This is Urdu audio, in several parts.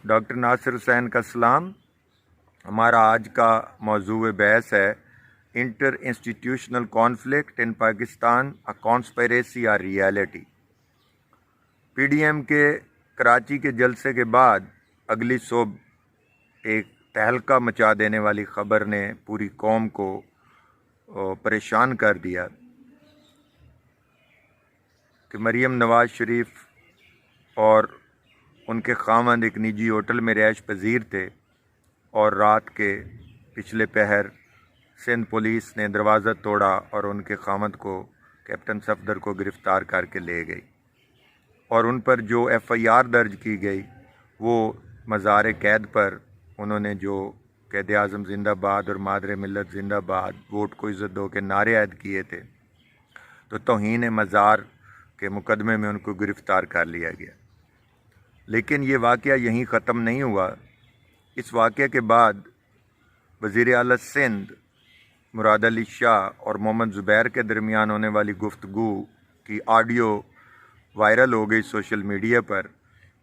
ڈاکٹر ناصر حسین کا سلام۔ ہمارا آج کا موضوع بحث ہے inter institutional conflict in Pakistan, a conspiracy اور ریالٹی۔ پی ڈی ایم کے کراچی کے جلسے کے بعد اگلی صبح ایک تہلکہ مچا دینے والی خبر نے پوری قوم کو پریشان کر دیا کہ مریم نواز شریف اور ان کے خاوند ایک نجی ہوٹل میں رہائش پذیر تھے اور رات کے پچھلے پہر سندھ پولیس نے دروازہ توڑا اور ان کے خاوند کو، کیپٹن صفدر کو گرفتار کر کے لے گئی، اور ان پر جو ایف آئی آر درج کی گئی وہ مزار قید پر انہوں نے جو قید اعظم زندہ باد اور مادر ملت زندہ باد، ووٹ کو عزت دو کے نعرے عائد کیے تھے، تو توہین مزار کے مقدمے میں ان کو گرفتار کر لیا گیا۔ لیکن یہ واقعہ یہیں ختم نہیں ہوا۔ اس واقعے کے بعد وزیر اعلیٰ سندھ مراد علی شاہ اور محمد زبیر کے درمیان ہونے والی گفتگو کی آڈیو وائرل ہو گئی سوشل میڈیا پر،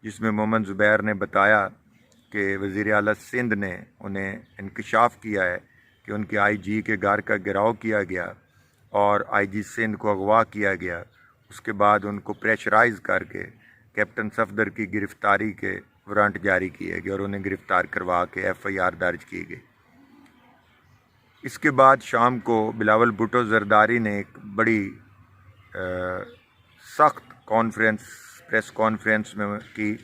جس میں محمد زبیر نے بتایا کہ وزیر اعلیٰ سندھ نے انہیں انکشاف کیا ہے کہ ان کے آئی جی کے گھر کا گھراؤ کیا گیا اور آئی جی سندھ کو اغوا کیا گیا۔ اس کے بعد ان کو پریشرائز کر کے کیپٹن صفدر کی گرفتاری کے وارنٹ جاری کیے گئے اور انہیں گرفتار کروا کے ایف آئی آر درج کی گئی۔ اس کے بعد شام کو بلاول بھٹو زرداری نے ایک بڑی سخت پریس کانفرنس میں کی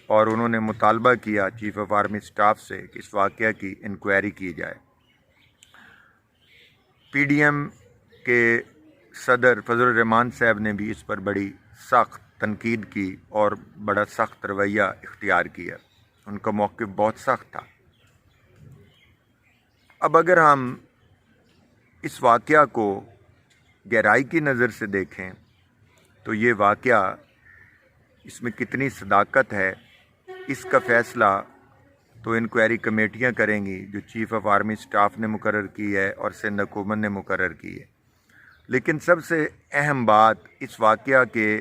اور انہوں نے مطالبہ کیا چیف آف آرمی سٹاف سے کہ اس واقعہ کی انکوائری کی جائے۔ پی ڈی ایم کے صدر فضل الرحمان صاحب نے بھی اس پر بڑی سخت تنقید کی اور بڑا سخت رویہ اختیار کیا۔ ان کا موقف بہت سخت تھا۔ اب اگر ہم اس واقعہ کو گہرائی کی نظر سے دیکھیں تو یہ واقعہ، اس میں کتنی صداقت ہے، اس کا فیصلہ تو انکوائری کمیٹیاں کریں گی جو چیف آف آرمی سٹاف نے مقرر کی ہے اور سندھ حکومت نے مقرر کی ہے۔ لیکن سب سے اہم بات اس واقعہ کے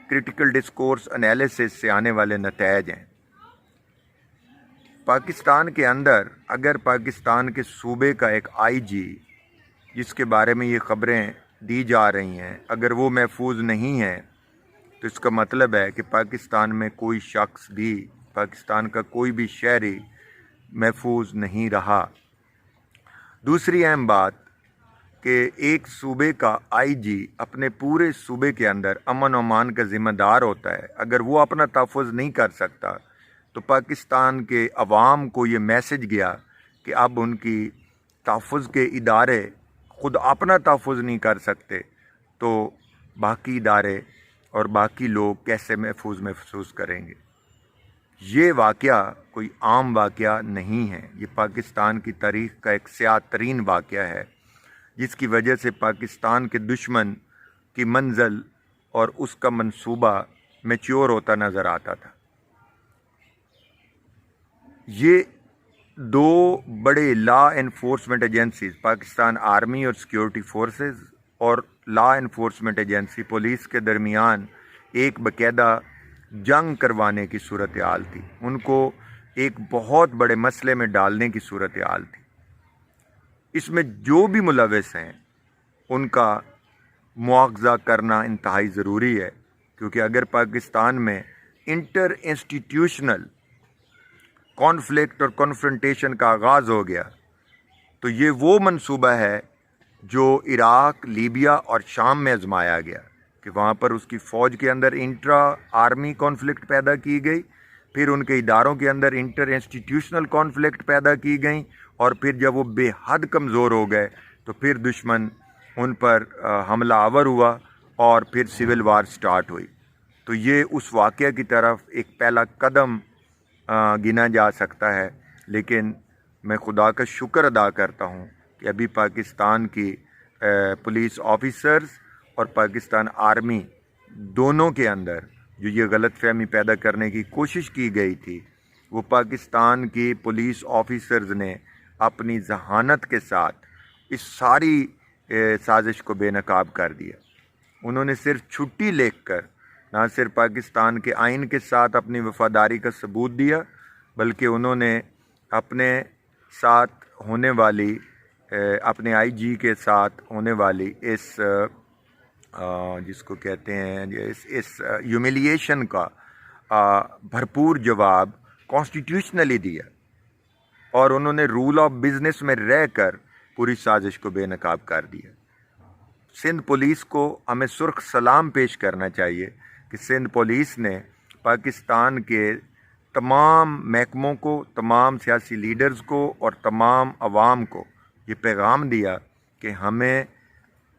کرٹیکل ڈسکورس انالیسس سے آنے والے نتائج ہیں۔ پاکستان کے اندر اگر پاکستان کے صوبے کا ایک آئی جی، جس کے بارے میں یہ خبریں دی جا رہی ہیں، اگر وہ محفوظ نہیں ہے تو اس کا مطلب ہے کہ پاکستان میں کوئی شخص بھی، پاکستان کا کوئی بھی شہری محفوظ نہیں رہا۔ دوسری اہم بات کہ ایک صوبے کا آئی جی اپنے پورے صوبے کے اندر امن و امان کا ذمہ دار ہوتا ہے۔ اگر وہ اپنا تحفظ نہیں کر سکتا تو پاکستان کے عوام کو یہ میسج گیا کہ اب ان کی تحفظ کے ادارے خود اپنا تحفظ نہیں کر سکتے تو باقی ادارے اور باقی لوگ کیسے محفوظ کریں گے۔ یہ واقعہ کوئی عام واقعہ نہیں ہے، یہ پاکستان کی تاریخ کا ایک سیاہ ترین واقعہ ہے، جس کی وجہ سے پاکستان کے دشمن کی منزل اور اس کا منصوبہ میچور ہوتا نظر آتا تھا۔ یہ دو بڑے law enforcement agencies, Pakistan army اور سیکیورٹی فورسز اور لا انفورسمنٹ ایجنسی پولیس کے درمیان ایک باقاعدہ جنگ کروانے کی صورتحال تھی، ان کو ایک بہت بڑے مسئلے میں ڈالنے کی صورتحال تھی۔ اس میں جو بھی ملوث ہیں ان کا مواخذہ کرنا انتہائی ضروری ہے، کیونکہ اگر پاکستان میں انٹر انسٹیٹیوشنل کانفلکٹ اور کنفرنٹیشن کا آغاز ہو گیا تو یہ وہ منصوبہ ہے جو عراق، لیبیا اور شام میں آزمایا گیا کہ وہاں پر اس کی فوج کے اندر انٹرا آرمی کانفلکٹ پیدا کی گئی، پھر ان کے اداروں کے اندر انٹر انسٹیٹیوشنل کانفلکٹ پیدا کی گئیں، اور پھر جب وہ بے حد کمزور ہو گئے تو پھر دشمن ان پر حملہ آور ہوا اور پھر سول وار سٹارٹ ہوئی۔ تو یہ اس واقعہ کی طرف ایک پہلا قدم گنا جا سکتا ہے، لیکن میں خدا کا شکر ادا کرتا ہوں کہ ابھی پاکستان کی پولیس آفیسرز اور پاکستان آرمی دونوں کے اندر جو یہ غلط فہمی پیدا کرنے کی کوشش کی گئی تھی، وہ پاکستان کی پولیس آفیسرز نے اپنی ذہانت کے ساتھ اس ساری سازش کو بے نقاب کر دیا۔ انہوں نے صرف چھٹی لکھ کر نہ صرف پاکستان کے آئین کے ساتھ اپنی وفاداری کا ثبوت دیا، بلکہ انہوں نے اپنے ساتھ ہونے والی اپنے آئی جی کے ساتھ ہونے والی اس جس کو کہتے ہیں اس ہیوملیشن کا بھرپور جواب کانسٹیٹیوشنلی دیا، اور انہوں نے رول آف بزنس میں رہ کر پوری سازش کو بے نقاب کر دیا۔ سندھ پولیس کو ہمیں سرخ سلام پیش کرنا چاہیے کہ سندھ پولیس نے پاکستان کے تمام محکموں کو، تمام سیاسی لیڈرز کو اور تمام عوام کو یہ پیغام دیا کہ ہمیں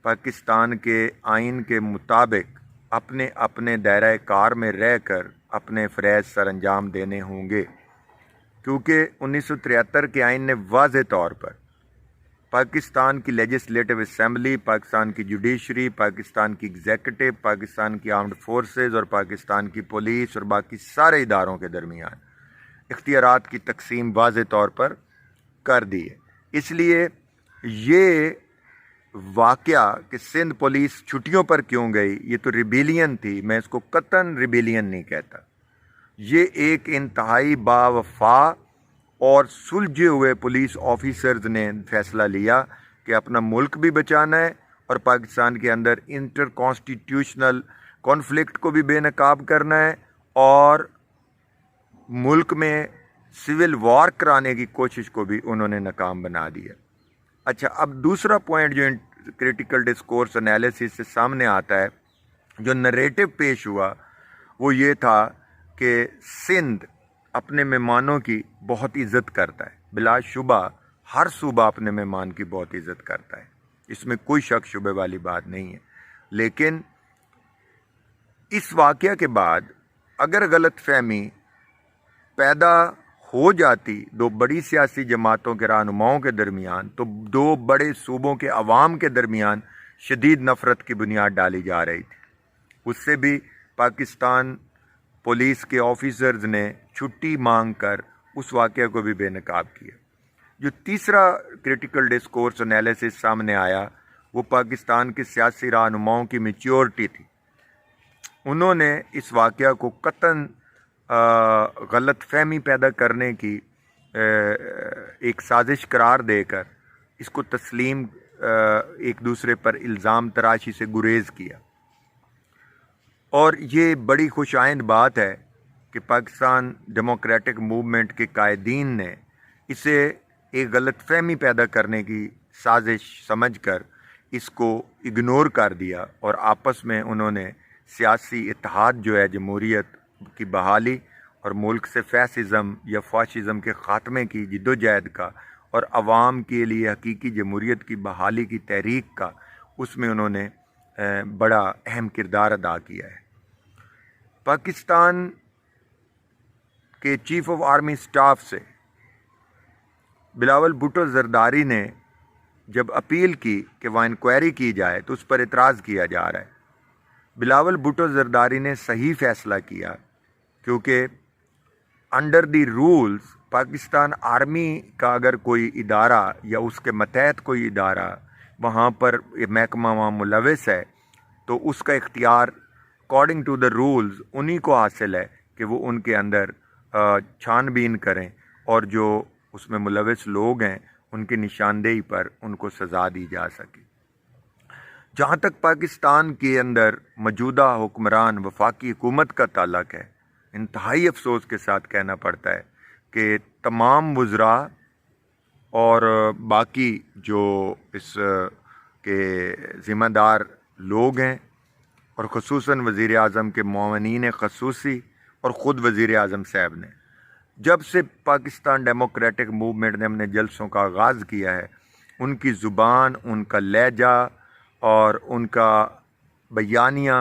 پاکستان کے آئین کے مطابق اپنے اپنے دائرہ کار میں رہ کر اپنے فرائض سر انجام دینے ہوں گے، کیونکہ 1973 کے آئین نے واضح طور پر پاکستان کی لیجسلیٹو اسمبلی، پاکستان کی جوڈیشری، پاکستان کی ایگزیکٹو، پاکستان کی آرمڈ فورسز اور پاکستان کی پولیس اور باقی سارے اداروں کے درمیان اختیارات کی تقسیم واضح طور پر کر دی ہے۔ اس لیے یہ واقعہ کہ سندھ پولیس چھٹیوں پر کیوں گئی، یہ تو ریبیلین تھی، میں اس کو قطعاً ریبیلین نہیں کہتا۔ یہ ایک انتہائی باوفا اور سلجھے ہوئے پولیس آفیسرز نے فیصلہ لیا کہ اپنا ملک بھی بچانا ہے اور پاکستان کے اندر انٹر کانسٹیٹیوشنل کانفلکٹ کو بھی بے نقاب کرنا ہے، اور ملک میں سول وار کرانے کی کوشش کو بھی انہوں نے ناکام بنا دیا۔ اچھا، اب دوسرا پوائنٹ جو کریٹیکل ڈسکورس انالیسس سے سامنے آتا ہے، جو نریٹو پیش ہوا، وہ یہ تھا کہ سندھ اپنے مہمانوں کی بہت عزت کرتا ہے۔ بلا شبہ ہر صوبہ اپنے مہمان کی بہت عزت کرتا ہے، اس میں کوئی شک شبے والی بات نہیں ہے، لیکن اس واقعہ کے بعد اگر غلط فہمی پیدا ہو جاتی دو بڑی سیاسی جماعتوں کے رہنماؤں کے درمیان، تو دو بڑے صوبوں کے عوام کے درمیان شدید نفرت کی بنیاد ڈالی جا رہی تھی۔ اس سے بھی پاکستان پولیس کے آفیسرز نے چھٹی مانگ کر اس واقعہ کو بھی بے نقاب کیا۔ جو تیسرا کریٹیکل ڈسکورس انالیسس سامنے آیا، وہ پاکستان کے سیاسی رہنماؤں کی میچیورٹی تھی۔ انہوں نے اس واقعہ کو قطعاً غلط فہمی پیدا کرنے کی ایک سازش قرار دے کر اس کو تسلیم ایک دوسرے پر الزام تراشی سے گریز کیا، اور یہ بڑی خوش آئند بات ہے کہ پاکستان ڈیموکریٹک موومنٹ کے قائدین نے اسے ایک غلط فہمی پیدا کرنے کی سازش سمجھ کر اس کو اگنور کر دیا، اور آپس میں انہوں نے سیاسی اتحاد جو ہے جمہوریت کی بحالی اور ملک سے فیسزم یا فاشزم کے خاتمے کی جدوجہد کا اور عوام کے لیے حقیقی جمہوریت کی بحالی کی تحریک کا، اس میں انہوں نے بڑا اہم کردار ادا کیا ہے۔ پاکستان کے چیف آف آرمی سٹاف سے بلاول بھٹو زرداری نے جب اپیل کی کہ وہ انکوائری کی جائے تو اس پر اعتراض کیا جا رہا ہے۔ بلاول بھٹو زرداری نے صحیح فیصلہ کیا، کیونکہ under the rules Pakistan army کا اگر کوئی ادارہ یا اس کے ماتحت کوئی ادارہ وہاں پر محکمہ وہاں ملوث ہے، تو اس کا اختیار اکارڈنگ ٹو دا رولز انہی کو حاصل ہے کہ وہ ان کے اندر چھان بین کریں، اور جو اس میں ملوث لوگ ہیں ان کی نشاندہی پر ان کو سزا دی جا سکے۔ جہاں تک پاکستان کے اندر موجودہ حکمران وفاقی حکومت کا تعلق ہے، انتہائی افسوس کے ساتھ کہنا پڑتا ہے کہ تمام وزراء اور باقی جو اس کے ذمہ دار لوگ ہیں، اور خصوصاً وزیر اعظم کے معاونین خصوصی اور خود وزیر اعظم صاحب نے جب سے پاکستان ڈیموکریٹک موومنٹ نے اپنے جلسوں کا آغاز کیا ہے، ان کی زبان، ان کا لہجہ اور ان کا بیانیہ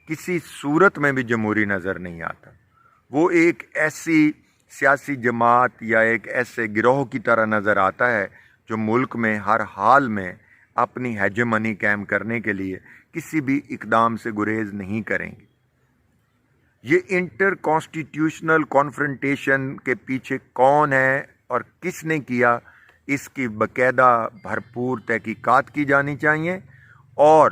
کسی صورت میں بھی جمہوری نظر نہیں آتا۔ وہ ایک ایسی سیاسی جماعت یا ایک ایسے گروہ کی طرح نظر آتا ہے جو ملک میں ہر حال میں اپنی ہیجمنی قائم کرنے کے لیے کسی بھی اقدام سے گریز نہیں کریں گے۔ یہ انٹر کانسٹیٹیوشنل کانفرنٹیشن کے پیچھے کون ہے اور کس نے کیا، اس کی باقاعدہ بھرپور تحقیقات کی جانی چاہیے، اور